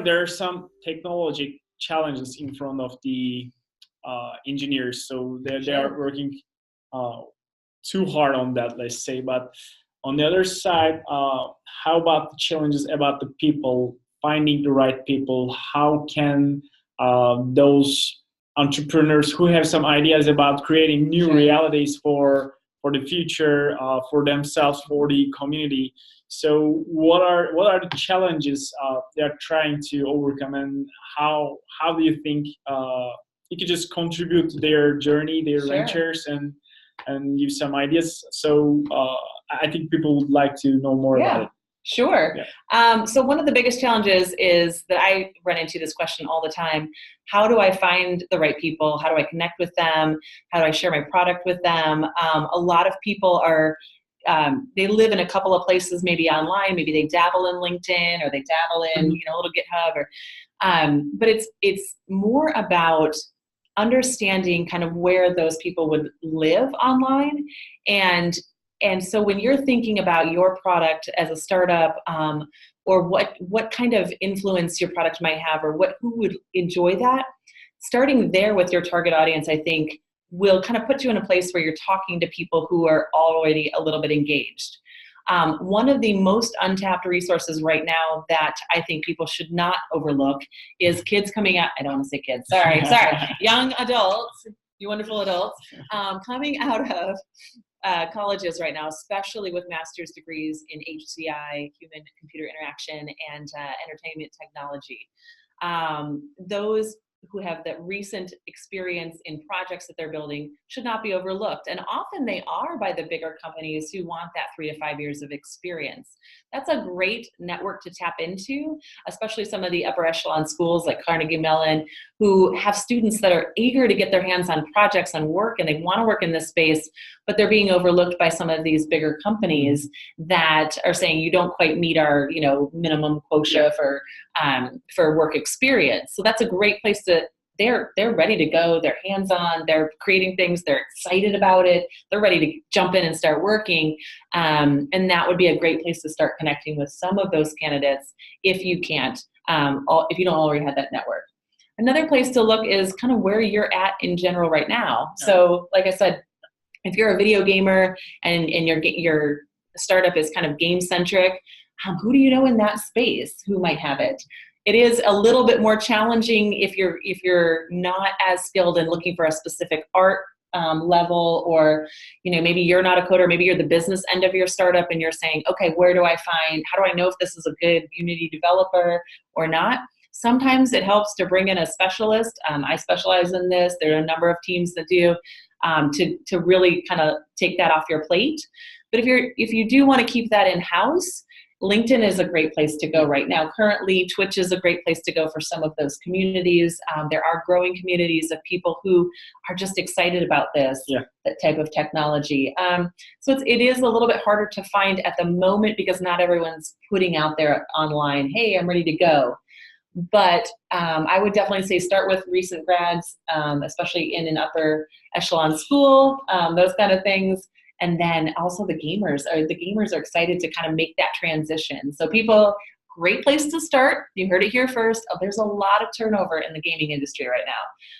there are some technology challenges in front of the engineers, so they are working too hard on that, let's say. But on the other side, how about the challenges about the people, finding the right people? How can those entrepreneurs who have some ideas about creating new realities for the future, for themselves, for the community? So what are the challenges they are trying to overcome, and how do you think you could just contribute to their journey, their ventures, and give some ideas? So I think people would like to know more about it. Sure. Yeah. So one of the biggest challenges is that I run into this question all the time. How do I find the right people? How do I connect with them? How do I share my product with them? A lot of people are, they live in a couple of places, maybe online, maybe they dabble in LinkedIn, or they dabble in, a little GitHub, or, but it's more about understanding kind of where those people would live online. And so when you're thinking about your product as a startup, or what kind of influence your product might have, or who would enjoy that, starting there with your target audience, I think, will kind of put you in a place where you're talking to people who are already a little bit engaged. One of the most untapped resources right now that I think people should not overlook is kids coming out. I don't want to say kids. Sorry. Young adults, you wonderful adults, coming out of colleges right now, especially with master's degrees in HCI, human-computer interaction, and entertainment technology. Those who have that recent experience in projects that they're building should not be overlooked. And often they are by the bigger companies who want that 3 to 5 years of experience. That's a great network to tap into, especially some of the upper echelon schools like Carnegie Mellon, who have students that are eager to get their hands on projects and work, and they want to work in this space, but they're being overlooked by some of these bigger companies that are saying you don't quite meet our, minimum quota for work experience. So that's a great place to. They're ready to go. They're hands-on. They're creating things. They're excited about it. They're ready to jump in and start working. And that would be a great place to start connecting with some of those candidates if you can't, if you don't already have that network. Another place to look is kind of where you're at in general right now. So like I said, if you're a video gamer and your startup is kind of game-centric, who do you know in that space who might have it? It is a little bit more challenging if you're not as skilled in looking for a specific art level, or maybe you're not a coder, maybe you're the business end of your startup and you're saying, okay, how do I know if this is a good Unity developer or not? Sometimes it helps to bring in a specialist. I specialize in this. There are a number of teams that do, to really kind of take that off your plate. But if you do want to keep that in-house, LinkedIn is a great place to go right now. Currently, Twitch is a great place to go for some of those communities. There are growing communities of people who are just excited about that type of technology. So it is a little bit harder to find at the moment because not everyone's putting out there online, hey, I'm ready to go. But I would definitely say start with recent grads, especially in an upper echelon school, those kind of things. And then also the gamers are excited to kind of make that transition. So great place to start. You heard it here first. There's a lot of turnover in the gaming industry right now.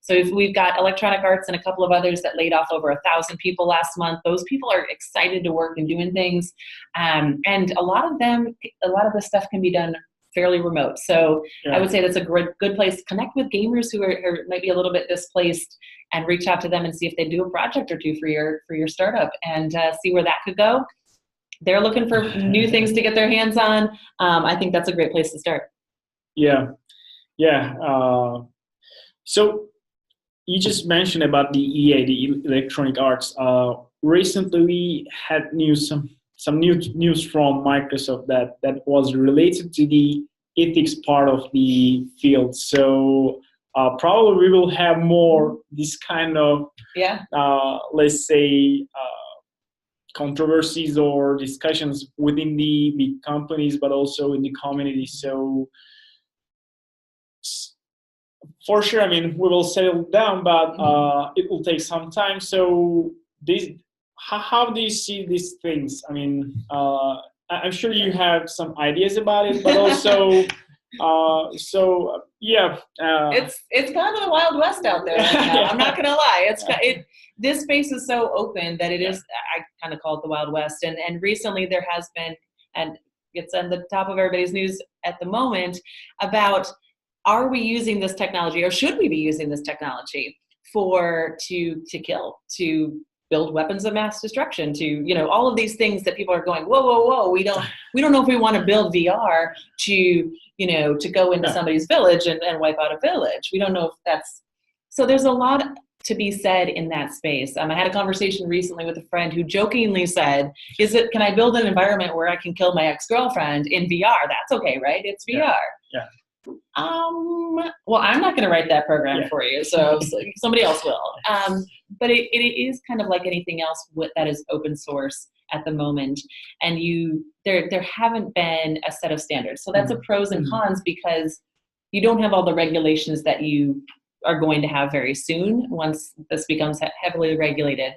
So if we've got Electronic Arts and a couple of others that laid off over 1,000 people last month, those people are excited to work and doing things. And a lot of the stuff can be done fairly remote. So I would say that's a good place to connect with gamers who are maybe a little bit displaced, and reach out to them and see if they do a project or two for your startup, and see where that could go. They're looking for new things to get their hands on. I think that's a great place to start. Yeah. So you just mentioned about the EA, the Electronic Arts. Recently, we had some news from Microsoft that was related to the ethics part of the field. So probably we will have more this kind of, let's say, controversies or discussions within the big companies, but also in the community. So for sure, I mean, we will settle down, but it will take some time. So how do you see these things? I mean, I'm sure you have some ideas about it, but also It's kind of the Wild West out there right now. I'm not gonna lie. This space is so open that it is. I kind of call it the Wild West. And recently there has been, and it's on the top of everybody's news at the moment, about, are we using this technology, or should we be using this technology to kill, to build weapons of mass destruction, to all of these things that people are going, whoa, we don't know if we want to build VR to go into somebody's village and wipe out a village. We don't know if that's, so there's a lot to be said in that space. I had a conversation recently with a friend who jokingly said, can I build an environment where I can kill my ex-girlfriend in VR? That's okay, right? It's VR. Yeah. Well, I'm not going to write that program for you, so somebody else will. But it is kind of like anything else that is open source at the moment, and there haven't been a set of standards. So that's a pros and cons, because you don't have all the regulations that you are going to have very soon once this becomes heavily regulated.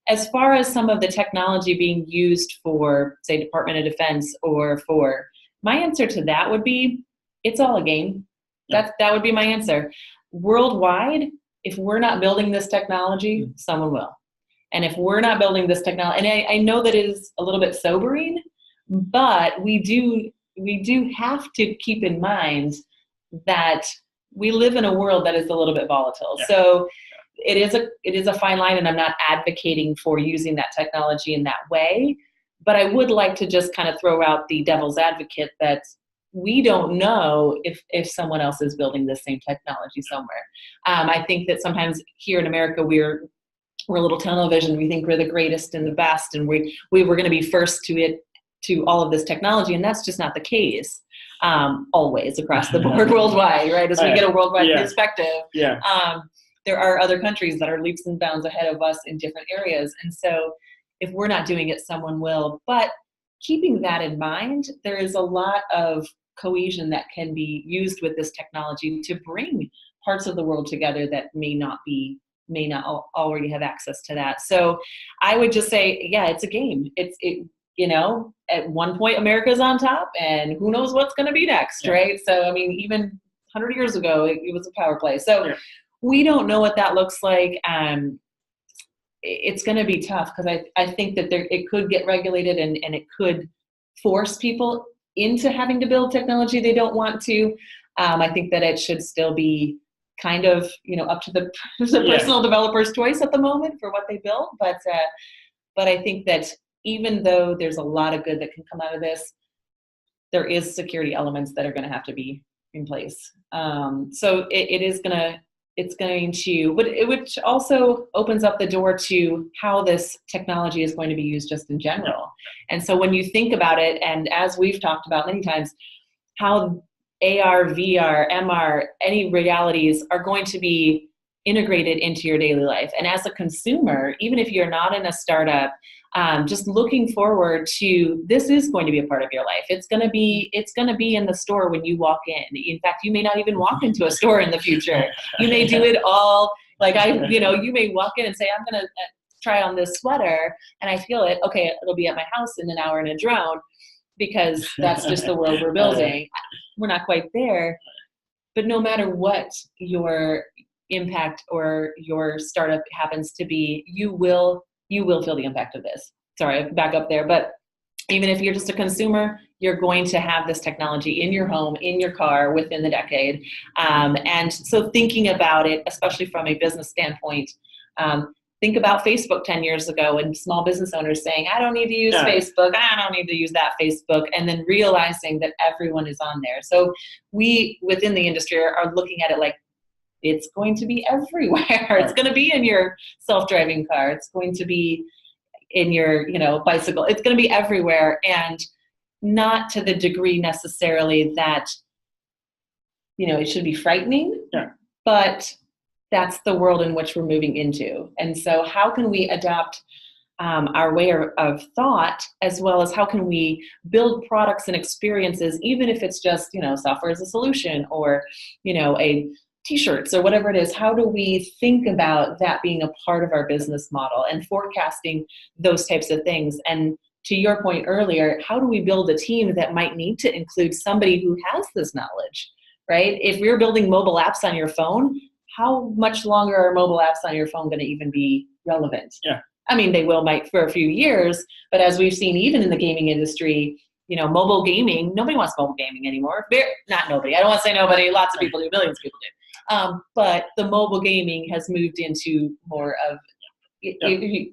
As far as some of the technology being used for, say, Department of Defense my answer to that would be, it's all a game. That would be my answer. Worldwide, if we're not building this technology, someone will. And if we're not building this technology, and I know that it is a little bit sobering, but we do have to keep in mind that we live in a world that is a little bit volatile. Yeah. So it is a fine line, and I'm not advocating for using that technology in that way, but I would like to just kind of throw out the devil's advocate that we don't know if someone else is building the same technology somewhere. I think that sometimes here in America, we're a little tunnel vision. We think we're the greatest and the best, and we were going to be first to all of this technology, and that's just not the case. Always across the board worldwide, right? As we get a worldwide perspective, there are other countries that are leaps and bounds ahead of us in different areas. And so if we're not doing it, someone will. But keeping that in mind, there is a lot of cohesion that can be used with this technology to bring parts of the world together that may not already have access to that. So I would just say, it's a game. At one point America's on top, and who knows what's going to be next, right? So, even 100 years ago, it was a power play. So we don't know what that looks like. It's going to be tough, because I think that it could get regulated, and it could force people into having to build technology they don't want to. I think that it should still be kind of, up to the personal developer's choice at the moment for what they build. But I think that even though there's a lot of good that can come out of this, there is security elements that are going to have to be in place. So it's going to, but which also opens up the door to how this technology is going to be used just in general. And so when you think about it, and as we've talked about many times, how AR, VR, MR, any realities are going to be integrated into your daily life. And as a consumer, even if you're not in a startup, just looking forward to, this is going to be a part of your life. It's going to be in the store when you walk in. In fact, you may not even walk into a store in the future. You may do it all you may walk in and say, I'm going to try on this sweater, and I feel it. Okay, it'll be at my house in an hour in a drone, because that's just the world we're building. We're not quite there, but no matter what your impact or your startup happens to be, you will feel the impact of this. Sorry, back up there. But even if you're just a consumer, you're going to have this technology in your home, in your car within the decade. And so thinking about it, especially from a business standpoint, think about Facebook 10 years ago and small business owners saying, I don't need to use Facebook. I don't need to use that Facebook. And then realizing that everyone is on there. So we within the industry are looking at it like, it's going to be everywhere. It's going to be in your self-driving car. It's going to be in your, bicycle. It's going to be everywhere, and not to the degree necessarily that, it should be frightening, but that's the world in which we're moving into. And so how can we adapt our way of thought, as well as how can we build products and experiences, even if it's just, software as a solution, or, a t-shirts or whatever it is. How do we think about that being a part of our business model and forecasting those types of things? And to your point earlier, how do we build a team that might need to include somebody who has this knowledge, right? If we're building mobile apps on your phone, how much longer are mobile apps on your phone going to even be relevant? Yeah. I mean, they might for a few years, but as we've seen, even in the gaming industry, mobile gaming, nobody wants mobile gaming anymore. Not nobody. I don't want to say nobody. Lots of people do. Millions of people do. But the mobile gaming has moved into more of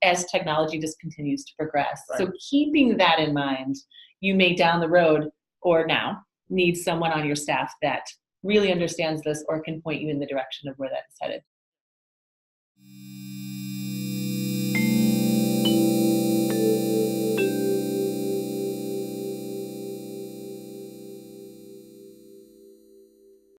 as technology just continues to progress. Right. So keeping that in mind, you may down the road or now need someone on your staff that really understands this or can point you in the direction of where that's headed.